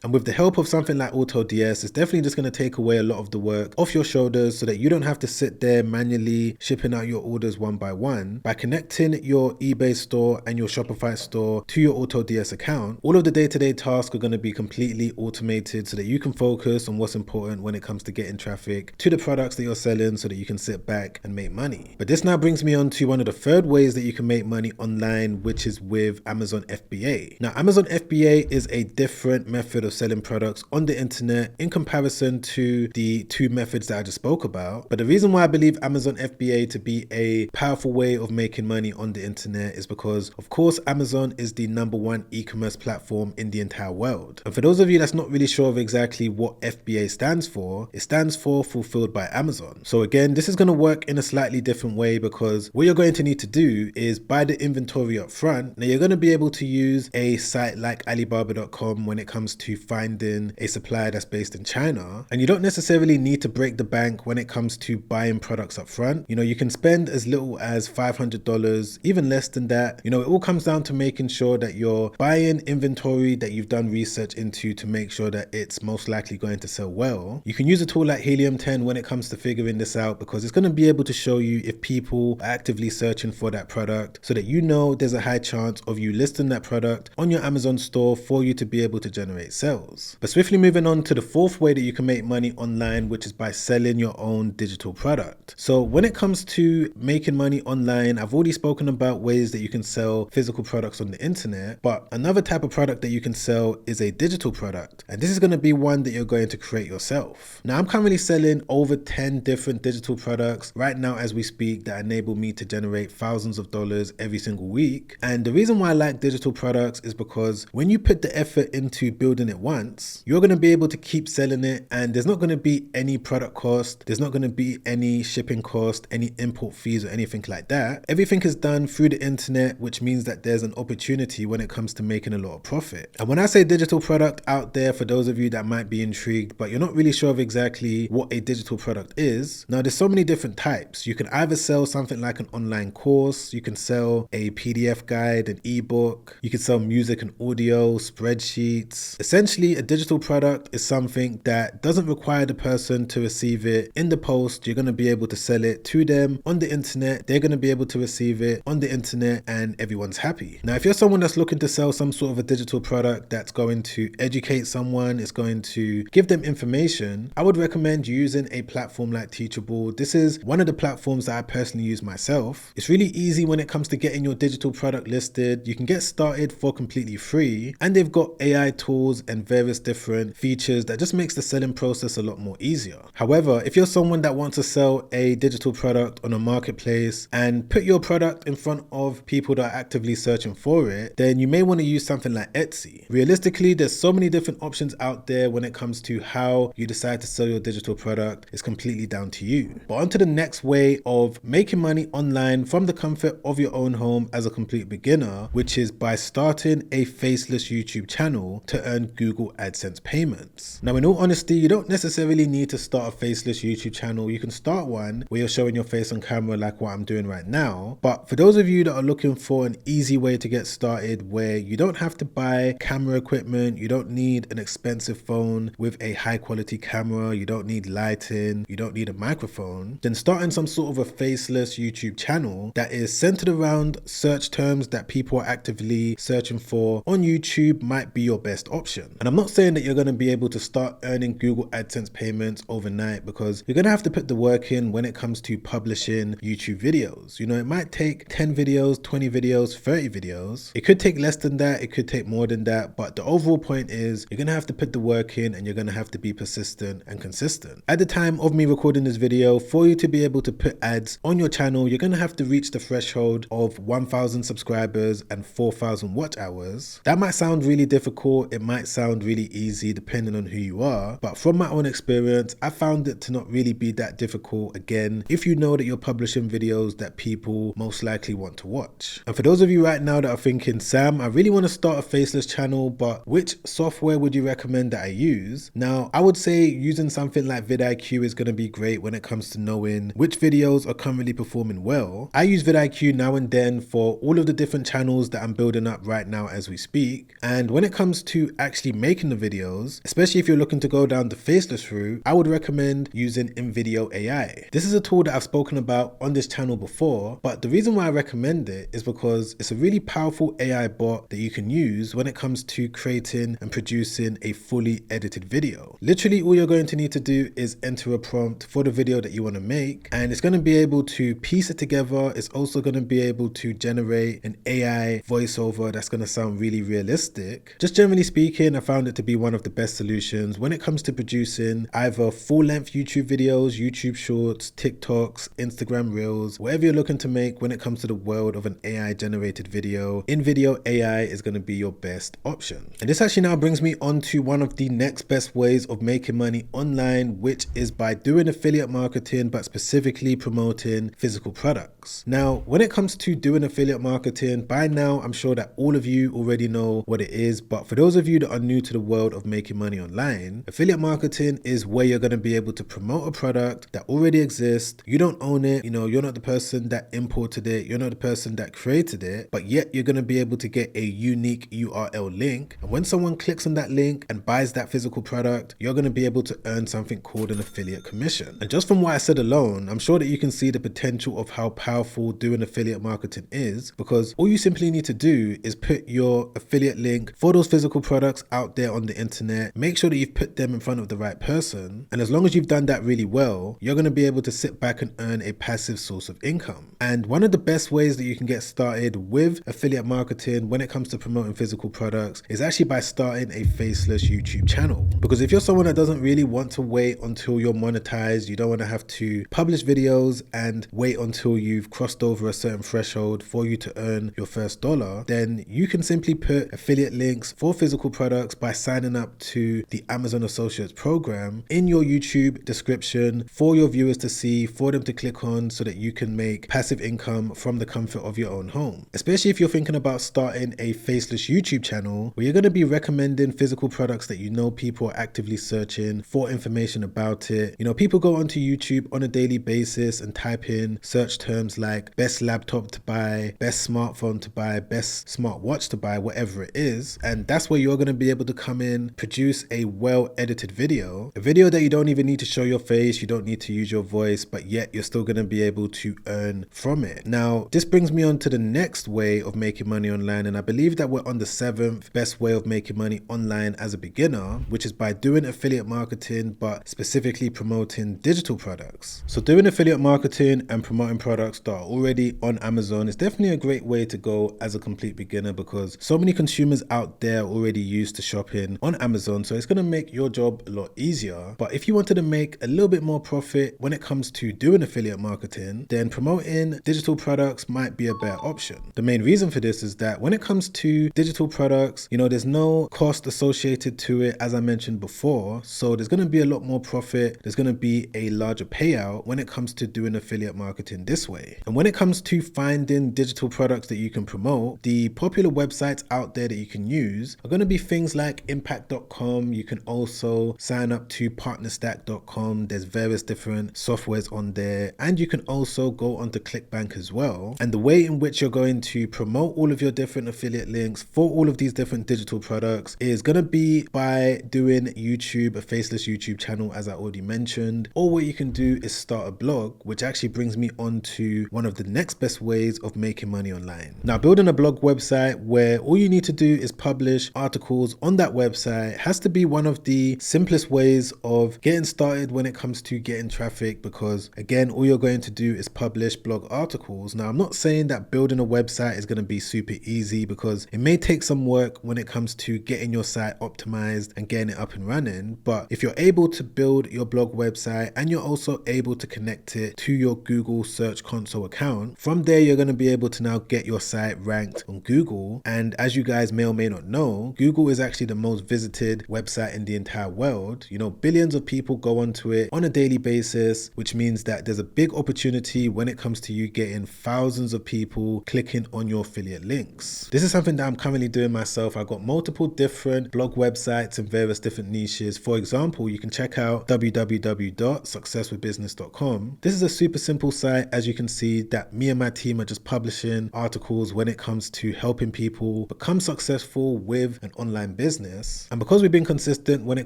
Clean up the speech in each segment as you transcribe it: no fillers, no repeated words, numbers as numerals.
And with the help of something like AutoDS, it's definitely just going to take away a lot of the work off your shoulders so that you don't have to sit there manually shipping out your orders one by one. By connecting your eBay store and your Shopify store to your AutoDS account, all of the day-to-day tasks are going to be completely automated so that you can focus on what's important when it comes to getting traffic to the products that you're selling so that you can sit back and make money. But this now brings me on to one of the third ways that you can make money online, which is with Amazon FBA. Now, Amazon FBA is a different method of selling products on the internet in comparison to the two methods that I just spoke about. But the reason why I believe Amazon FBA to be a powerful way of making money on the internet is because, of course, Amazon is the #1 e-commerce platform in the entire world. And for those of you that's not really sure of exactly what FBA stands for, it stands for Fulfilled by Amazon. So again, this is going to work in a slightly different way because what you're going to need to do is buy the inventory up front. Now, you're going to be able to use a site like Alibaba.com when it comes to finding a supplier that's based in China, and you don't necessarily need to break the bank when it comes to buying products up front. You know, you can spend as little as $500, even less than that. You know, it all comes down to making sure that you're buying inventory that you've done research into to make sure that it's most likely going to sell well. You can use a tool like Helium 10 when it comes to figuring this out because it's going to be able to show you if people are actively searching for that product so that you know there's a high chance of you listing that product on your Amazon store for you to be able to generate sales. But swiftly moving on to the fourth way that you can make money online, which is by selling your own digital product. So when it comes to making money online, I've already spoken about ways that you can sell physical products on the internet, but another type of product that you can sell is a digital product. And this is going to be one that you're going to create yourself. Now, I'm currently selling over 10 different digital products right now as we speak that enable me to generate thousands of dollars every single week. And the reason why I like digital products is because when you put the effort into building it once, you're going to be able to keep selling it, and there's not going to be any product cost, there's not going to be any shipping cost, any import fees or anything like that. Everything is done through the internet, which means that there's an opportunity when it comes to making a lot of profit. And when I say digital product out there, for those of you that might be intrigued but you're not really sure of exactly what a digital product is, now there's so many different types. You can either sell something like an online course, you can sell a PDF guide, an ebook, you can sell music and audio, spreadsheets. Essentially, a digital product is something that doesn't require the person to receive it in the post. You're going to be able to sell it to them on the internet. They're going to be able to receive it on the internet and everyone's happy. Now, if you're someone that's looking to sell some sort of a digital product that's going to educate someone, it's going to give them information, I would recommend using a platform like Teachable. This is one of the platforms that I personally use myself. It's really easy when it comes to getting your digital product listed. You can get started for completely free, and they've got AI tools and various different features that just makes the selling process a lot more easier. However, if you're someone that wants to sell a digital product on a marketplace and put your product in front of people that are actively searching for it, then you may want to use something like Etsy. Realistically, there's so many different options out there when it comes to how you decide to sell your digital product. It's completely down to you. But on to the next way of making money online from the comfort of your own home as a complete beginner, which is by starting a Faceless YouTube channel to earn Google AdSense payments. Now, in all honesty, you don't necessarily need to start a Faceless YouTube channel. You can start one where you're showing your face on camera like what I'm doing right now. But for those of you that are looking for an easy way to get started where you don't have to buy camera equipment, you don't need an expensive phone with a high quality camera, you don't need lighting, you don't need a microphone, then starting some sort of a Faceless YouTube channel that is centered around search terms that people are actively searching for on YouTube might be your best option. And I'm not saying that you're going to be able to start earning Google AdSense payments overnight, because you're going to have to put the work in when it comes to publishing YouTube videos. You know, it might take 10 videos, 20 videos, 30 videos. It could take less than that, it could take more than that, but the overall point is you're going to have to put the work in and you're going to have to be persistent and consistent. At the time of me recording this video, for you to be able to put ads on your channel, you're going to have to reach the threshold of 1,000 subscribers and 4,000 watch hours. That might sound really difficult, it might sound really easy depending on who you are, but from my own experience, I found it to not really be that difficult, again, if you know that you're publishing videos that people most likely want to watch. And for those of you right now that are thinking, Sam, I really want to start a Faceless channel, but which software would you recommend that I use? Now, I would say using something like vidIQ is going to be great when it comes to knowing which videos are currently performing well. I use vidIQ now and then for all of the different channels that I'm building up right now as we speak. And when it comes to actually actually making the videos, especially if you're looking to go down the faceless route, I would recommend using InVideo AI. This is a tool that I've spoken about on this channel before, but the reason why I recommend it is because it's a really powerful AI bot that you can use when it comes to creating and producing a fully edited video. Literally all you're going to need to do is enter a prompt for the video that you want to make, and it's going to be able to piece it together. It's also going to be able to generate an AI voiceover that's going to sound really realistic. Just generally speaking, I found it to be one of the best solutions when it comes to producing either full-length YouTube videos, YouTube shorts, TikToks, Instagram reels, whatever you're looking to make when it comes to the world of an AI generated video. InVideo AI is going to be your best option. And this actually now brings me on to one of the next best ways of making money online, which is by doing affiliate marketing, but specifically promoting physical products. Now, when it comes to doing affiliate marketing, by now I'm sure that all of you already know what it is, but for those of you that are new to the world of making money online, affiliate marketing is where you're going to be able to promote a product that already exists. You don't own it, you're not the person that imported it, you're not the person that created it, but yet you're going to be able to get a unique URL link, and when someone clicks on that link and buys that physical product, you're going to be able to earn something called an affiliate commission. And just from what I said alone, I'm sure that you can see the potential of how powerful doing affiliate marketing is, because all you simply need to do is put your affiliate link for those physical products out there on the internet, make sure that you've put them in front of the right person, and as long as you've done that really well, you're going to be able to sit back and earn a passive source of income. And one of the best ways that you can get started with affiliate marketing when it comes to promoting physical products is actually by starting a faceless YouTube channel. Because if you're someone that doesn't really want to wait until you're monetized, you don't want to have to publish videos and wait until you've crossed over a certain threshold for you to earn your first dollar, then you can simply put affiliate links for physical products by signing up to the Amazon Associates program in your YouTube description for your viewers to see, for them to click on, so that you can make passive income from the comfort of your own home. Especially if you're thinking about starting a faceless YouTube channel where you're going to be recommending physical products that people are actively searching for information about it. People go onto YouTube on a daily basis and type in search terms like best laptop to buy, best smartphone to buy, best smartwatch to buy, whatever it is. And that's where you're going to be able to come in, produce a well-edited video, a video that you don't even need to show your face, you don't need to use your voice, but yet you're still going to be able to earn from it. Now, this brings me on to the next way of making money online, and I believe that we're on the 7th best way of making money online as a beginner, which is by doing affiliate marketing, but specifically promoting digital products. So doing affiliate marketing and promoting products that are already on Amazon is definitely a great way to go as a complete beginner, because so many consumers out there are already used to shopping on Amazon, so it's going to make your job a lot easier. But if you wanted to make a little bit more profit when it comes to doing affiliate marketing, then promoting digital products might be a better option. The main reason for this is that when it comes to digital products, there's no cost associated to it, as I mentioned before, so there's going to be a lot more profit, there's going to be a larger payout when it comes to doing affiliate marketing this way. And when it comes to finding digital products that you can promote, the popular websites out there that you can use are going to be things like impact.com. You can also sign up to partnerstack.com. There's various different softwares on there, and you can also go onto ClickBank as well. And the way in which you're going to promote all of your different affiliate links for all of these different digital products is going to be by doing YouTube, a faceless YouTube channel, as I already mentioned, or what you can do is start a blog, which actually brings me on to one of the next best ways of making money online. Now, building a blog website where all you need to do is publish articles on that website has to be one of the simplest ways of getting started when it comes to getting traffic, because again, all you're going to do is publish blog articles. Now, I'm not saying that building a website is going to be super easy, because it may take some work when it comes to getting your site optimized and getting it up and running. But if you're able to build your blog website and you're also able to connect it to your Google Search Console account, from there you're going to be able to now get your site ranked on Google. And as you guys may or may not know, Google is actually the most visited website in the entire world. Billions of people go onto it on a daily basis, which means that there's a big opportunity when it comes to you getting thousands of people clicking on your affiliate links. This is something that I'm currently doing myself. I've got multiple different blog websites in various different niches. For example, you can check out www.successwithbusiness.com. This is a super simple site, as you can see, that me and my team are just publishing articles when it comes to helping people become successful with an online online business. And because we've been consistent when it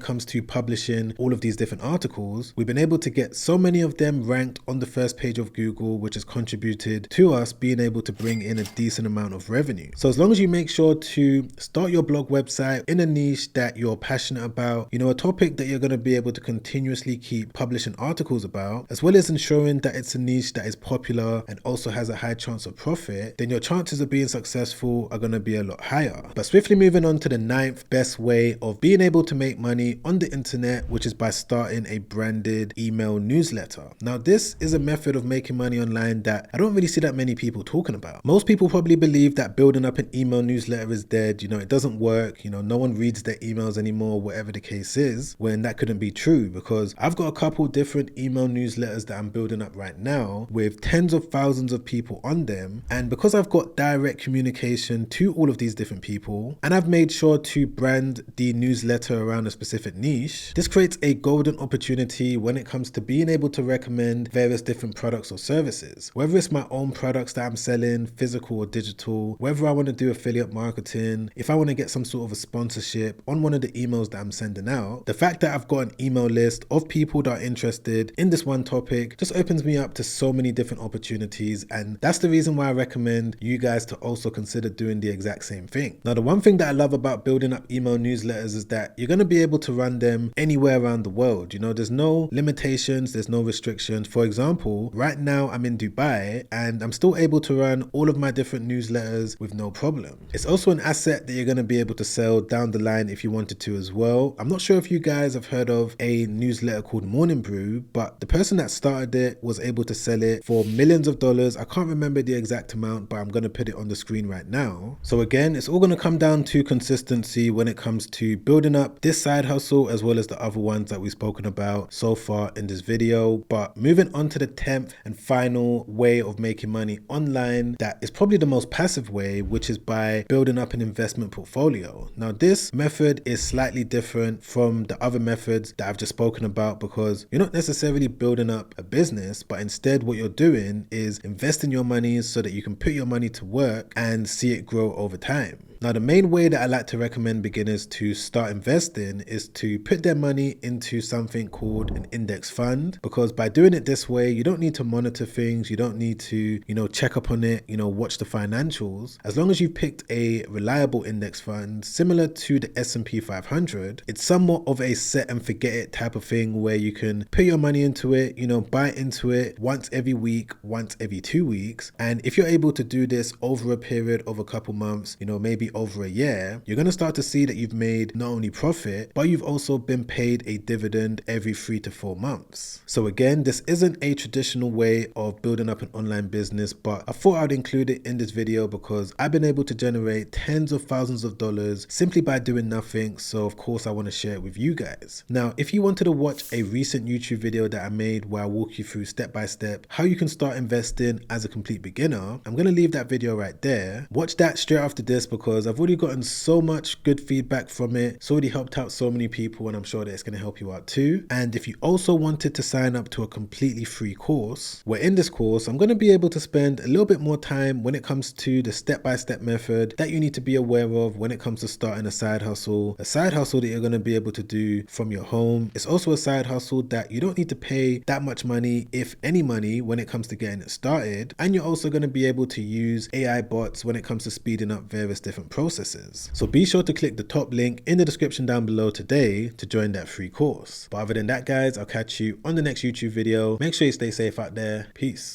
comes to publishing all of these different articles, we've been able to get so many of them ranked on the first page of Google, which has contributed to us being able to bring in a decent amount of revenue. So as long as you make sure to start your blog website in a niche that you're passionate about, a topic that you're going to be able to continuously keep publishing articles about, as well as ensuring that it's a niche that is popular and also has a high chance of profit, then your chances of being successful are going to be a lot higher. But swiftly moving on to the 9th best way of being able to make money on the internet, which is by starting a branded email newsletter. Now, this is a method of making money online that I don't really see that many people talking about. Most people probably believe that building up an email newsletter is dead, it doesn't work, no one reads their emails anymore, whatever the case is, when that couldn't be true, because I've got a couple different email newsletters that I'm building up right now with tens of thousands of people on them. And because I've got direct communication to all of these different people, and I've made sure to brand the newsletter around a specific niche, this creates a golden opportunity when it comes to being able to recommend various different products or services. Whether it's my own products that I'm selling, physical or digital, whether I want to do affiliate marketing, if I want to get some sort of a sponsorship on one of the emails that I'm sending out, the fact that I've got an email list of people that are interested in this one topic just opens me up to so many different opportunities. And that's the reason why I recommend you guys to also consider doing the exact same thing. Now, the one thing that I love about building up email newsletters is that you're going to be able to run them anywhere around the world. There's no limitations, there's no restrictions. For example, right now I'm in Dubai and I'm still able to run all of my different newsletters with no problem. It's also an asset that you're going to be able to sell down the line if you wanted to as well. I'm not sure if you guys have heard of a newsletter called Morning Brew, but the person that started it was able to sell it for millions of dollars. I can't remember the exact amount, but I'm going to put it on the screen right now. So again, it's all going to come down to consistency when it comes to building up this side hustle as well as the other ones that we've spoken about so far in this video. But moving on to the 10th and final way of making money online, that is probably the most passive way, which is by building up an investment portfolio. Now, this method is slightly different from the other methods that I've just spoken about, because you're not necessarily building up a business, but instead what you're doing is investing your money so that you can put your money to work and see it grow over time. Now, the main way that I like to recommend beginners to start investing is to put their money into something called an index fund, because by doing it this way, you don't need to monitor things. You don't need to, check up on it, watch the financials. As long as you've picked a reliable index fund, similar to the S&P 500, it's somewhat of a set and forget it type of thing where you can put your money into it, buy into it once every week, once every 2 weeks. And if you're able to do this over a period of a couple months, maybe over a year, you're going to start to see that you've made not only profit, but you've also been paid a dividend every 3 to 4 months. So again, this isn't a traditional way of building up an online business, but I thought I'd include it in this video because I've been able to generate tens of thousands of dollars simply by doing nothing. So of course I want to share it with you guys. Now, if you wanted to watch a recent YouTube video that I made where I walk you through step by step how you can start investing as a complete beginner, I'm going to leave that video right there. Watch that straight after this because I've already gotten so much good feedback from it. It's already helped out so many people, and I'm sure that it's going to help you out too. And if you also wanted to sign up to a completely free course, where in this course I'm going to be able to spend a little bit more time when it comes to the step-by-step method that you need to be aware of when it comes to starting a side hustle that you're going to be able to do from your home. It's also a side hustle that you don't need to pay that much money, if any money, when it comes to getting it started. And you're also going to be able to use AI bots when it comes to speeding up various different processes. So be sure to click the top link in the description down below today to join that free course. But other than that, guys, I'll catch you on the next YouTube video. Make sure you stay safe out there. Peace.